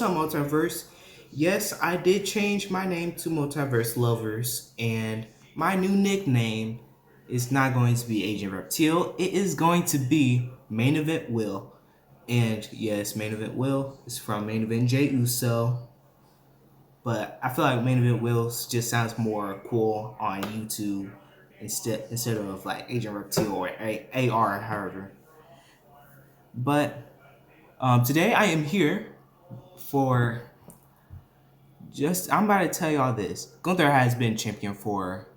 What's up, Multiverse? Yes, I did change my name to Multiverse Lovers, and my new nickname is not going to be Agent Reptile. It is going to be Main Event Will. And yes, Main Event Will is from Main Event Jey Uso. But I feel like Main Event Will just sounds more cool on YouTube instead of like Agent Reptile or AR, however. But today I am here for I'm about to tell y'all this. Gunther has been champion for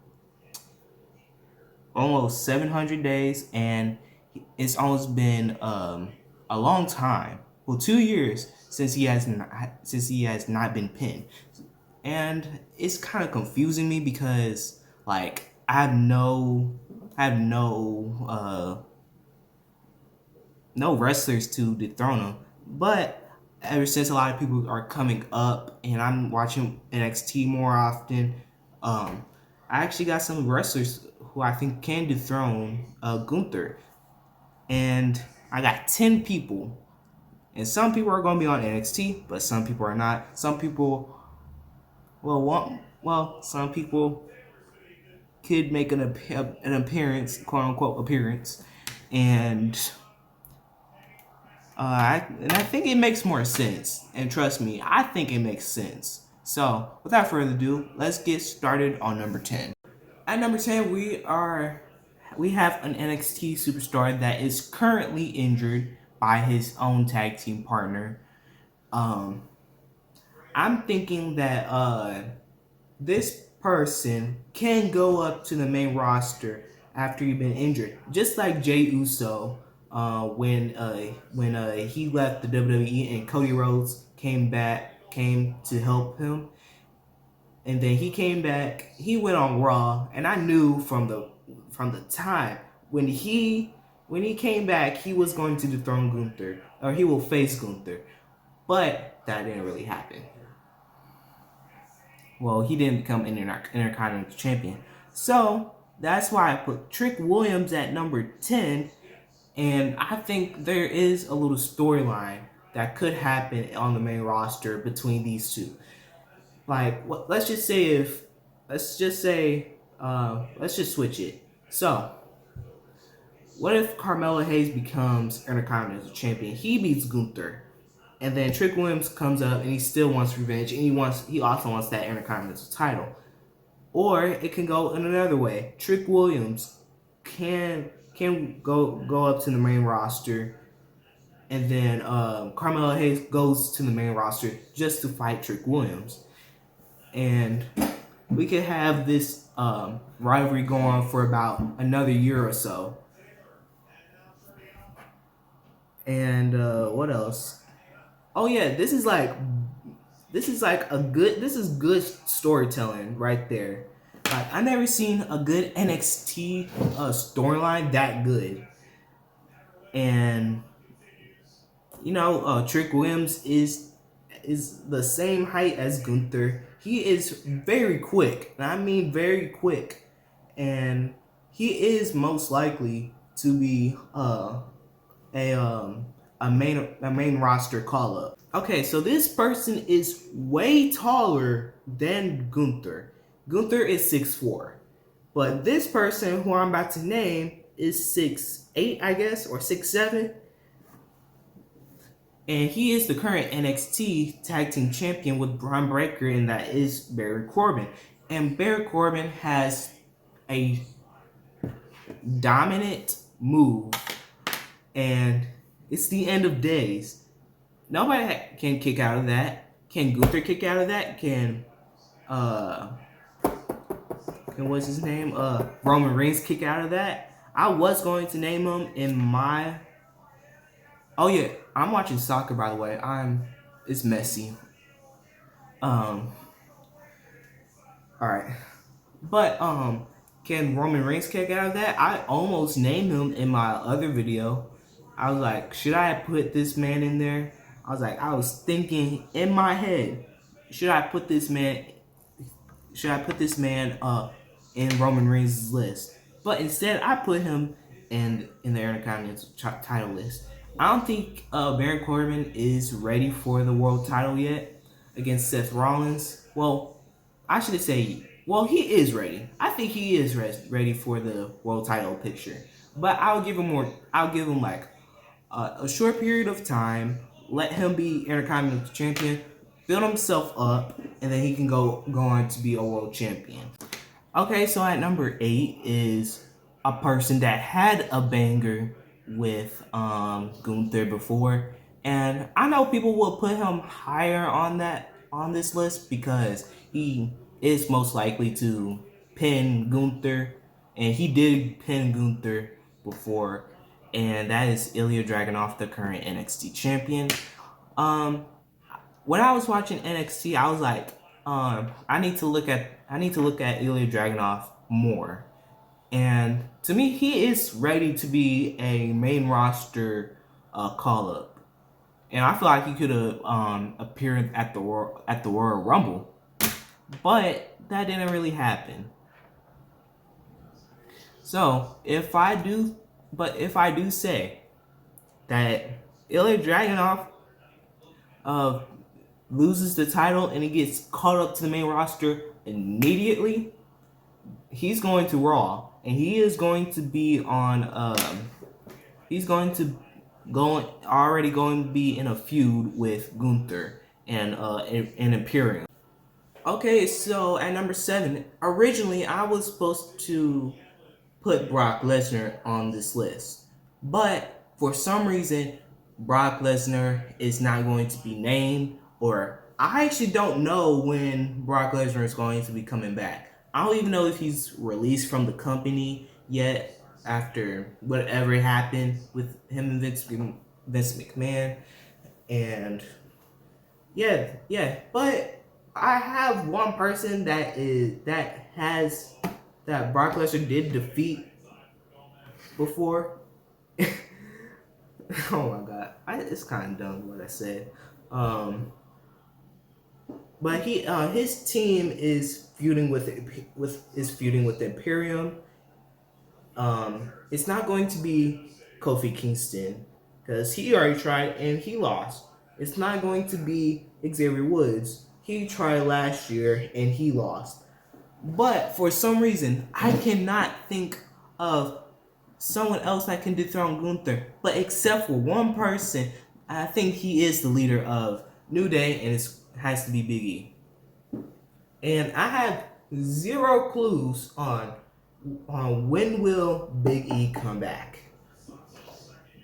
almost 700 days, and it's almost been a long time. Well, 2 years since he has not been pinned, and it's kind of confusing me because like I have no wrestlers to dethrone him. But ever since a lot of people are coming up and I'm watching NXT more often, I actually got some wrestlers who I think can dethrone Gunther. And I got 10 people. And some people are going to be on NXT, but some people are not. Some people, some people could make an appearance, quote unquote appearance, and I think it makes more sense. And trust me, I think it makes sense. So, without further ado, let's get started on number 10. At number 10, we have an NXT superstar that is currently injured by his own tag team partner. I'm thinking that this person can go up to the main roster after he's been injured, just like Jey Uso when he left the WWE and Cody Rhodes came to help him, and then he came back. He went on Raw, and I knew from the time when he came back, he was going to dethrone Gunther, or he will face Gunther, but that didn't really happen. Well, he didn't become Intercontinental Champion. So, that's why I put Trick Williams at number 10. And I think there is a little storyline that could happen on the main roster between these two. Like, let's just switch it. So, what if Carmelo Hayes becomes Intercontinental Champion? He beats Gunther. And then Trick Williams comes up and he still wants revenge, and he also wants that Intercontinental title. Or it can go in another way. Trick Williams can go up to the main roster, and then Carmelo Hayes goes to the main roster just to fight Trick Williams, and we could have this rivalry go on for about another year or so. And what else? Oh yeah, this is good storytelling right there. Like, I never seen a good NXT storyline that good. And Trick Williams is the same height as Gunther. He is very quick, and I mean very quick, and he is most likely to be a main roster call up. Okay, so this person is way taller than Gunther. Gunther is 6'4", but this person who I'm about to name is 6'8", I guess, or 6'7", and he is the current NXT Tag Team Champion with Braun Breaker, and that is Baron Corbin. And Baron Corbin has a dominant move, and it's the end of days. Nobody can kick out of that. Can Gunther kick out of that? Can what's his name? Roman Reigns kick out of that? I was going to name him in my. Oh yeah, I'm watching soccer, by the way. It's messy. All right, but can Roman Reigns kick out of that? I almost named him in my other video. I was like, should I put this man in there? I was thinking in my head, should I put this man in Roman Reigns' list? But instead, I put him in the Intercontinental title list. I don't think Baron Corbin is ready for the world title yet against Seth Rollins. Well, I should say, well, he is ready. I think he is ready for the world title picture. But I'll give him more. I'll give him like a short period of time. Let him be Intercontinental Champion, build himself up, and then he can go on to be a world champion. Okay, so at number 8 is a person that had a banger with Gunther before, and I know people will put him higher on this list because he is most likely to pin Gunther, and he did pin Gunther before, and that is Ilya Dragunov, the current NXT champion. Um, when I was watching NXT, I was like, I need to look at Ilya Dragunov more. And to me, he is ready to be a main roster call up. And I feel like he could have appeared at the Royal Rumble, but that didn't really happen. So if I do say that Ilya Dragunov uh, loses the title and he gets called up to the main roster immediately, he's going to Raw and he is going to be on. He's going to going to be in a feud with Gunther and Imperium. Okay, so at number 7, originally I was supposed to put Brock Lesnar on this list. But for some reason, Brock Lesnar is not going to be named, or I actually don't know when Brock Lesnar is going to be coming back. I don't even know if he's released from the company yet after whatever happened with him and Vince McMahon. And yeah. But I have one person that Brock Lesnar did defeat before. Oh my god, it's kind of dumb what I said. But his team is feuding with Imperium. It's not going to be Kofi Kingston because he already tried and he lost. It's not going to be Xavier Woods. He tried last year and he lost. But for some reason, I cannot think of someone else that can dethrone Gunther. But except for one person, I think he is the leader of New Day, and it has to be Big E. And I have zero clues on when will Big E come back.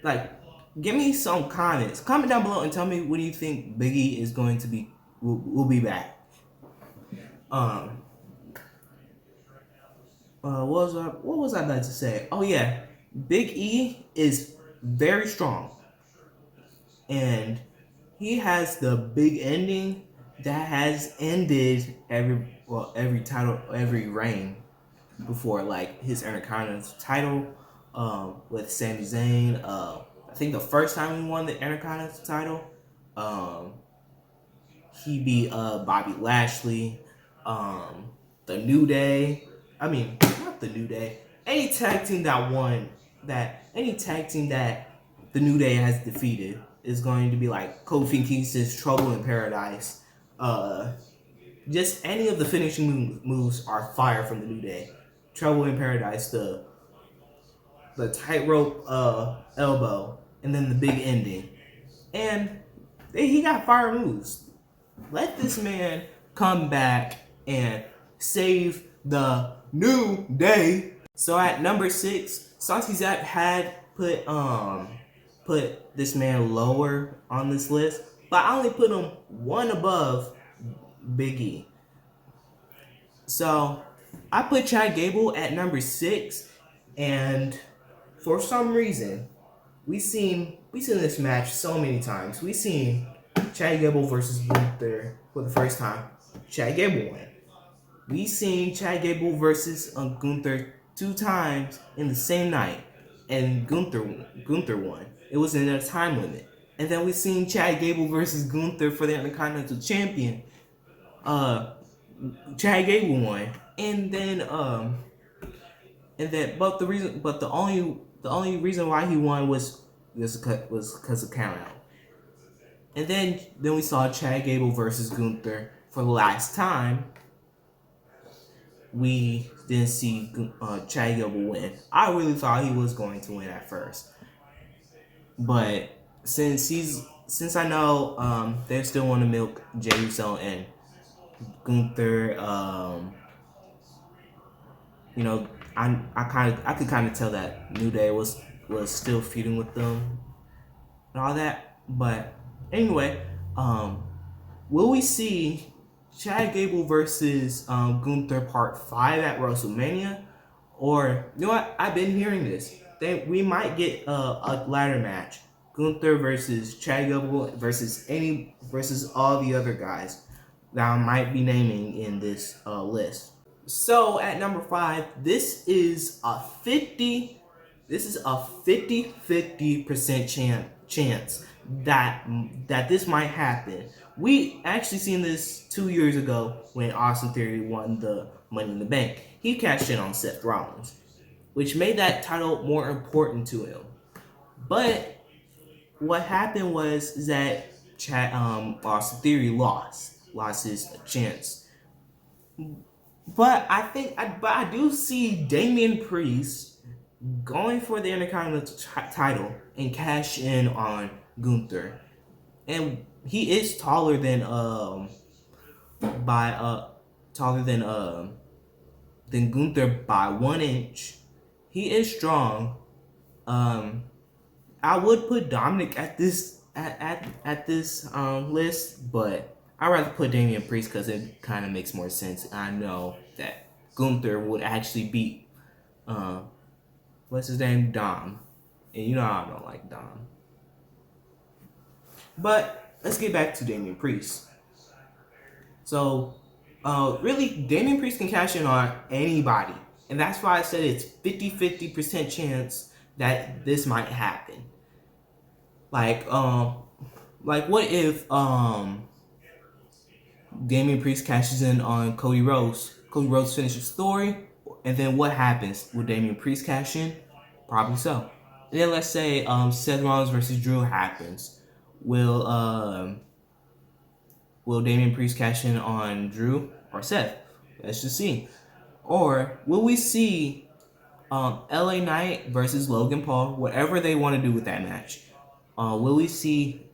Like, give me some comments. Comment down below and tell me when you think Big E is going to be will be back. What was I about to say? Oh yeah, Big E is very strong, and he has the big ending that has ended every title, every reign before, like his Intercontinental title with Sami Zayn. I think the first time he won the Intercontinental title, he beat Bobby Lashley, the New Day. I mean, not the New Day. Any tag team that the New Day has defeated is going to be like Kofi Kingston's Trouble in Paradise. Just any of the finishing moves are fire from the New Day. Trouble in Paradise, the tightrope elbow, and then the big ending. And he got fire moves. Let this man come back and save the New Day. So at number 6, Santi Zap had put this man lower on this list, but I only put him one above Big E. So I put Chad Gable at number 6, and for some reason, we've seen this match so many times. We've seen Chad Gable versus Gunther for the first time. Chad Gable won. We've seen Chad Gable versus Gunther 2 times in the same night, and Gunther won. It was in a time limit. And then we've seen Chad Gable versus Gunther for the Intercontinental Champion. Chad Gable won, and then but the only reason why he won was was because of count out. And then we saw Chad Gable versus Gunther for the last time. We didn't see Chad Gable win. I really thought he was going to win at first, but since I know they still want to milk Jey Uso and Gunther, you know, I could kind of tell that New Day was still feuding with them and all that. But anyway, will we see Chad Gable versus Gunther Part 5 at WrestleMania? Or, you know what? I've been hearing this. We might get a ladder match. Gunther versus Chad Gable versus all the other guys that I might be naming in this list. So at number 5, this is a 50% chance that this might happen. We actually seen this 2 years ago when Austin Theory won the Money in the Bank. He cashed in on Seth Rollins, which made that title more important to him. But what happened was that Austin Theory lost his chance. But I do see Damian Priest going for the Intercontinental title and cash in on Gunther, and he is taller than by taller than Gunther by 1 inch. He is strong. I would put Dominic at this list, but I'd rather put Damian Priest because it kind of makes more sense. I know that Gunther would actually beat what's his name, Dom, and you know I don't like Dom. But let's get back to Damian Priest. So, really, Damian Priest can cash in on anybody, and that's why I said it's 50% chance that this might happen. Like what if Damian Priest cashes in on Cody Rhodes? Cody Rhodes finishes story, and then what happens? Will Damian Priest cash in? Probably so. And then let's say Seth Rollins versus Drew happens. Will Damian Priest cash in on Drew or Seth? Let's just see. Or will we see LA Knight versus Logan Paul? Whatever they want to do with that match. Will we see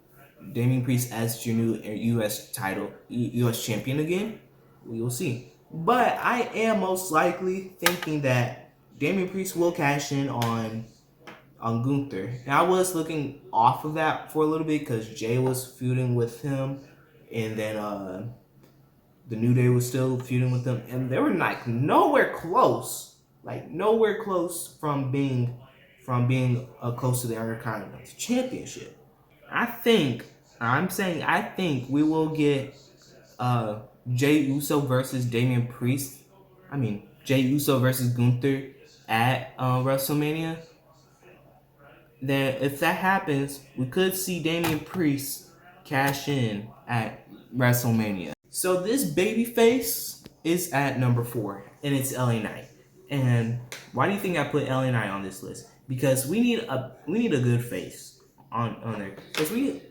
Damian Priest as your new U.S. title, U.S. champion again? We will see. But I am most likely thinking that Damian Priest will cash in on Gunther. And I was looking off of that for a little bit because Jay was feuding with him, and then the New Day was still feuding with them, and they were like nowhere close from being close to the Intercontinental Championship. I think we will get Jey Uso versus Damian Priest. I mean Jey Uso versus Gunther at WrestleMania. Then if that happens, we could see Damian Priest cash in at WrestleMania. So this babyface is at number 4, and it's LA Knight. And why do you think I put LA Knight on this list? Because we need a good face on there. Because we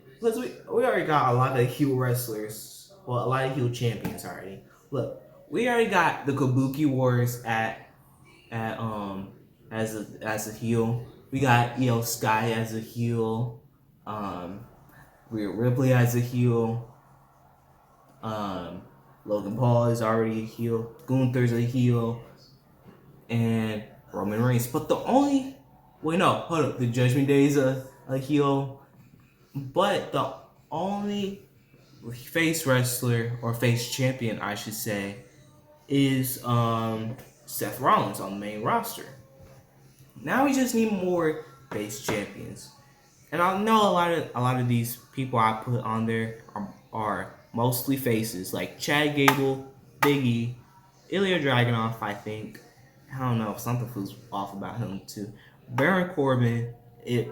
already got a lot of heel wrestlers, well, a lot of heel champions already. Look, we already got the Kabuki Warriors at as a heel. We got Io Sky as a heel. Rhea Ripley as a heel. Logan Paul is already a heel. Gunther's a heel, and Roman Reigns. But the only hold up. The Judgment Day is a heel, but the only face wrestler or face champion, I should say, is Seth Rollins on the main roster. Now we just need more face champions, and I know a lot of these people I put on there are mostly faces, like Chad Gable, Big E, Ilya Dragunov. I think I don't know if something feels off about him too. Baron Corbin,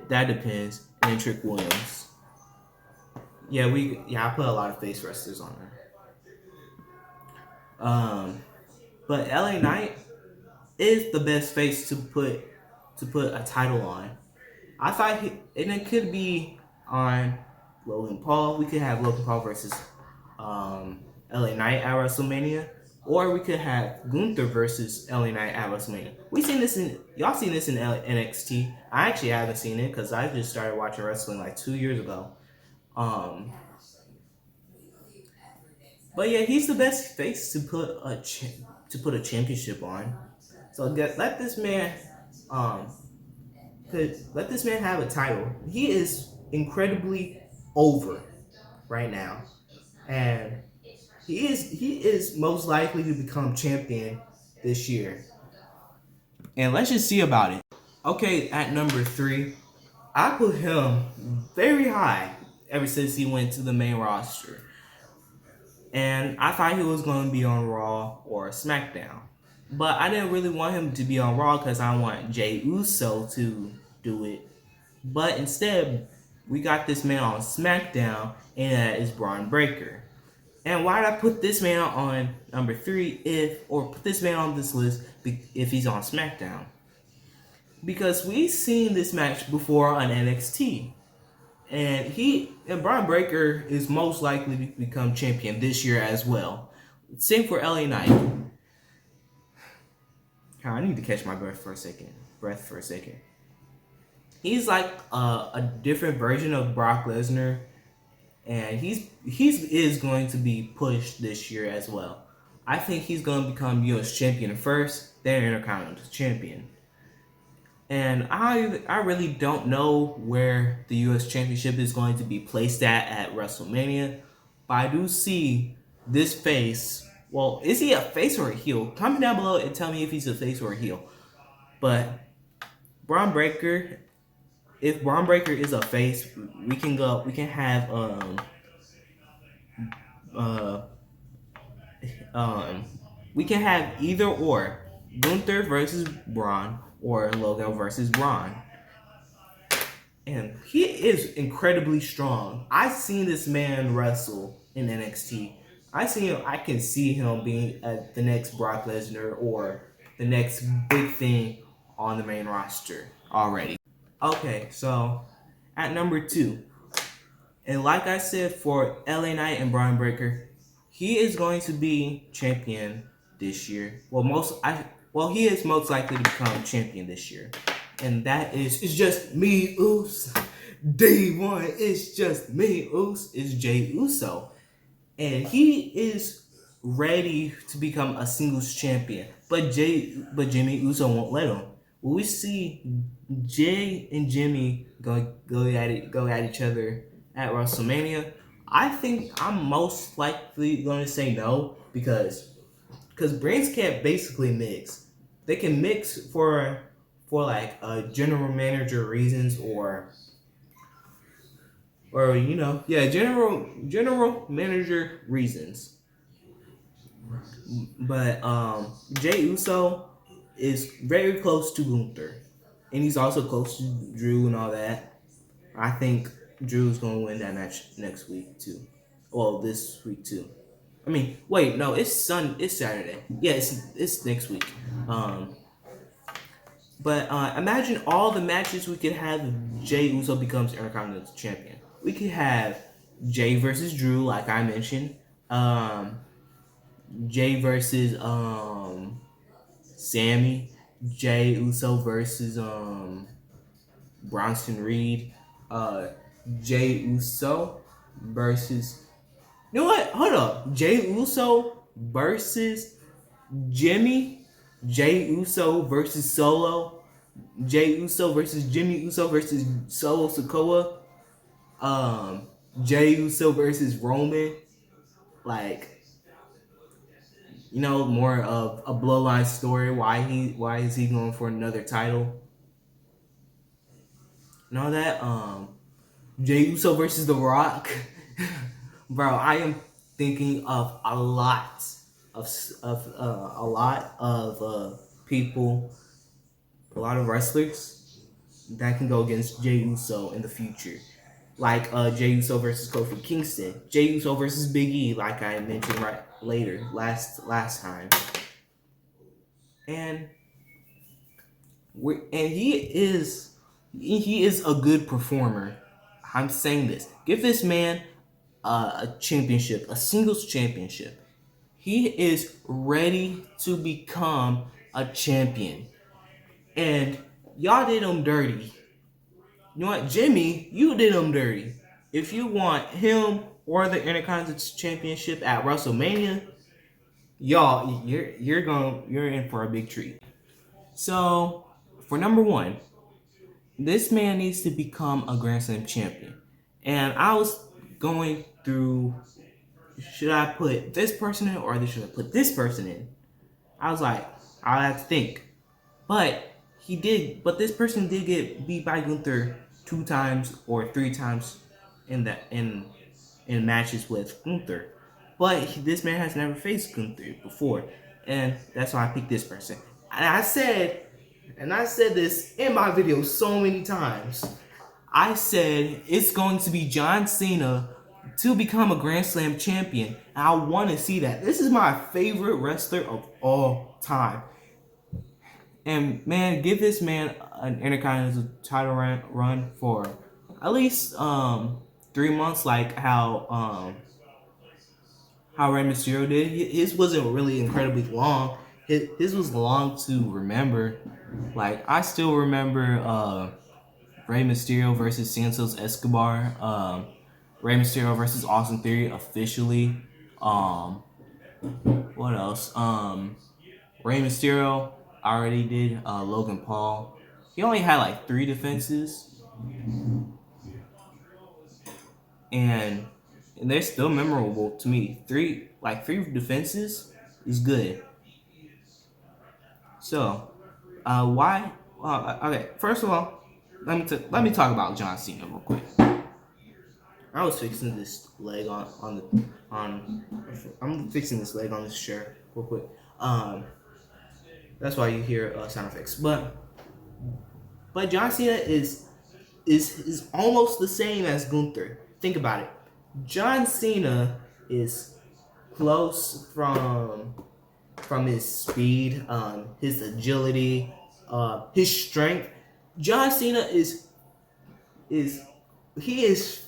that depends, and Trick Williams. I put a lot of face wrestlers on there. But LA Knight is the best face to put a title on. I thought and it could be on Logan Paul. We could have Logan Paul versus LA Knight at WrestleMania, or we could have Gunther versus LA Knight at WrestleMania. We seen this in y'all seen this in NXT. I actually haven't seen it because I just started watching wrestling like 2 years ago. Um, but yeah, he's the best face to put a championship on. So let this man um let this man have a title. He is incredibly over right now, and he is most likely to become champion this year. And let's just see about it. Okay, at number three, I put him very high ever since he went to the main roster. And I thought he was going to be on Raw or SmackDown. But I didn't really want him to be on Raw because I want Jey Uso to do it. But instead, we got this man on SmackDown, and that is Braun Breaker. And why did I put this man on number three or put this man on this list if he's on SmackDown? Because we've seen this match before on NXT. And Braun Breaker is most likely to become champion this year as well. Same for LA Knight. I need to catch my breath for a second. He's like a different version of Brock Lesnar, and he's is going to be pushed this year as well. I think he's going to become U.S. champion first, then Intercontinental champion. And I really don't know where the U.S. Championship is going to be placed at WrestleMania, but I do see this face. Well, is he a face or a heel? Comment down below and tell me if he's a face or a heel. But Braun Breaker, if Braun Breaker is a face, we can go. We can have uh we can have either or Gunther versus Braun or Logan versus Braun. And he is incredibly strong. I've seen this man wrestle in NXT. I can see him being the next Brock Lesnar or the next big thing on the main roster already. Okay, so at number two, and like I said for LA Knight and Braun Breaker, he is going to be champion this year. He is most likely to become champion this year. And that is it's just me, Oos. Day one, it's just me, Oos. It's Jey Uso. And he is ready to become a singles champion. But Jimmy Uso won't let him. When we see Jay and Jimmy go at each other at WrestleMania, I think I'm most likely going to say no because brands can't basically mix. They can mix for like general manager reasons or general manager reasons. But Jey Uso is very close to Gunther, and he's also close to Drew and all that. I think Drew's gonna win that match next week too. Well, this week too. I mean, wait, no, it's Saturday. Yeah, it's next week. But imagine all the matches we could have if Jey Uso becomes Intercontinental Champion. We could have Jay versus Drew, like I mentioned. Jay versus Sammy. Jey Uso versus Bronson Reed. Jey Uso versus. You know what? Hold up. Jey Uso versus Jimmy. Jey Uso versus Solo. Jey Uso versus Jimmy Uso versus Solo Sikoa. Jey Uso versus Roman. Like, more of a bloodline story. Why is he going for another title? And all that. Jey Uso versus The Rock. Bro, I am thinking of a lot of people, a lot of wrestlers that can go against Jey Uso in the future. Like Jey Uso versus Kofi Kingston, Jey Uso versus Big E, like I mentioned last time, and he is He is a good performer. I'm saying this. Give this man a championship, a singles championship. He is ready to become a champion. And y'all did him dirty. You know what, Jimmy? You did him dirty. If you want him or the Intercontinental Championship at WrestleMania, y'all, you're in for a big treat. So, for number one, this man needs to become a Grand Slam champion. And I was going through, should I put this person in or should I put this person in? I was like, I'll have to think. But but this person did get beat by Gunther 2 times or 3 times in matches with Gunther. But this man has never faced Gunther before. And that's why I picked this person. And I said this in my video so many times. I said it's going to be John Cena to become a Grand Slam champion. And I want to see that. This is my favorite wrestler of all time. And man, give this man an Intercontinental title run for at least 3 months, like how Rey Mysterio did. His wasn't really incredibly long. His was long to remember. Like I still remember Rey Mysterio versus Santos Escobar, Rey Mysterio versus Austin Theory officially. What else? Rey Mysterio already did Logan Paul. He only had like 3 defenses, and they're still memorable to me. Three defenses is good. So, why? Okay, first of all, let me talk about John Cena real quick. I was fixing this leg I'm fixing this leg on this chair real quick. That's why you hear sound effects. But John Cena is almost the same as Gunther. Think about it. John Cena is close from his speed, his agility, his strength. John Cena is he is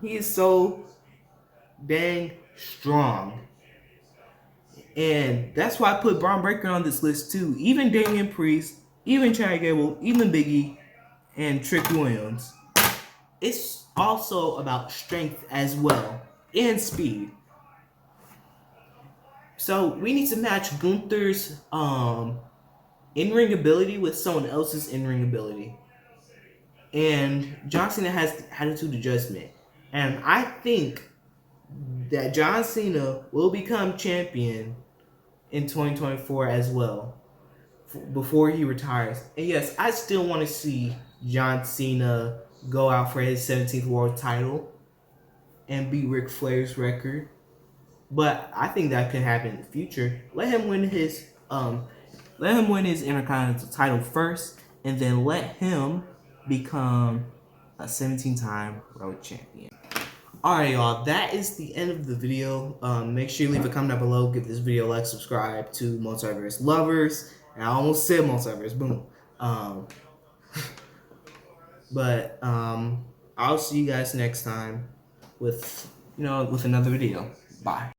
he is so dang strong. And that's why I put Braun Breaker on this list too. Even Damian Priest, even Chad Gable, even Biggie, and Trick Williams. It's also about strength as well and speed. So we need to match Gunther's in-ring ability with someone else's in-ring ability. And John Cena has attitude adjustment. And I think that John Cena will become champion in 2024 as well, before he retires. And yes, I still want to see John Cena go out for his 17th world title and beat Ric Flair's record. But I think that could happen in the future. Let him win his Intercontinental title first, and then let him become a 17-time world champion. Alright, y'all, that is the end of the video. Make sure you leave a comment down below. Give this video a like, subscribe to Multiverse Lovers. And I almost said Multiverse, boom. But I'll see you guys next time with another video. Bye.